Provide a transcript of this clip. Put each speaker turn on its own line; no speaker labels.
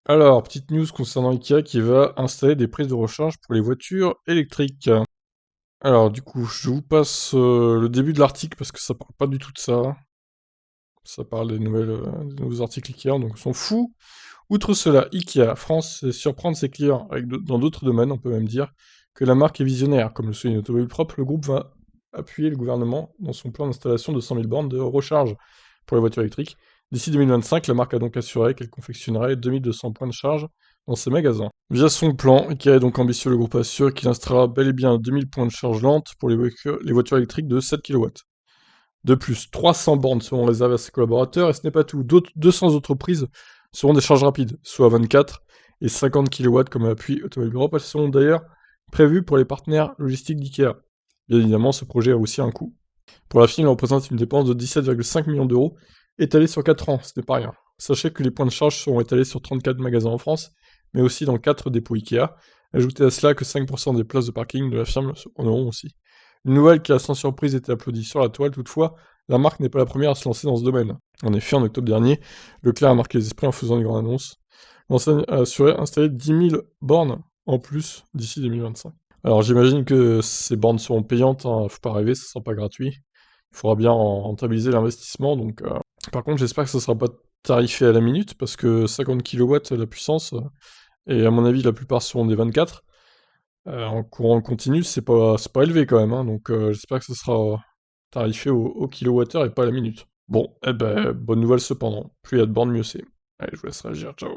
Alors, petite news concernant Ikea qui va installer des prises de recharge pour les voitures électriques. Alors, du coup, je vous passe le début de l'article parce que ça parle pas du tout de ça. Ça parle des nouveaux articles Ikea, donc on s'en fout. Outre cela, Ikea France sait surprendre ses clients dans d'autres domaines, on peut même dire que la marque est visionnaire. Comme le souligne Automobile Propre, le groupe va appuyer le gouvernement dans son plan d'installation de 100 000 bornes de recharge pour les voitures électriques. D'ici 2025, la marque a donc assuré qu'elle confectionnerait 2200 points de charge dans ses magasins. Via son plan, Ikea est donc ambitieux, le groupe assure qu'il installera bel et bien 2000 points de charge lente pour les voitures électriques de 7 kW. De plus, 300 bornes seront réservées à ses collaborateurs, et ce n'est pas tout. 200 autres prises seront des charges rapides, soit 24 et 50 kW comme appui Automobile Europe. Elles seront d'ailleurs prévues pour les partenaires logistiques d'IKEA. Bien évidemment, ce projet a aussi un coût. Pour la firme, il représente une dépense de 17,5 millions d'euros, étalée sur 4 ans, ce n'est pas rien. Sachez que les points de charge seront étalés sur 34 magasins en France, mais aussi dans 4 dépôts IKEA. Ajoutez à cela que 5% des places de parking de la firme en auront aussi. Une nouvelle qui a sans surprise été applaudie sur la toile, toutefois, la marque n'est pas la première à se lancer dans ce domaine. En effet, en octobre dernier, Leclerc a marqué les esprits en faisant une grande annonce. L'enseigne a assuré installer 10 000 bornes en plus d'ici 2025. Alors j'imagine que ces bornes seront payantes, hein, faut pas rêver, ça sera pas gratuit. Il faudra bien rentabiliser l'investissement, donc par contre j'espère que ça sera pas tarifé à la minute, parce que 50 kW la puissance, et à mon avis la plupart seront des 24, en courant continu, c'est pas élevé quand même, hein, donc j'espère que ça sera tarifé au kilowattheure et pas à la minute. Bon, eh ben, bonne nouvelle cependant. Plus il y a de bornes, mieux c'est. Allez, je vous laisse réagir, ciao.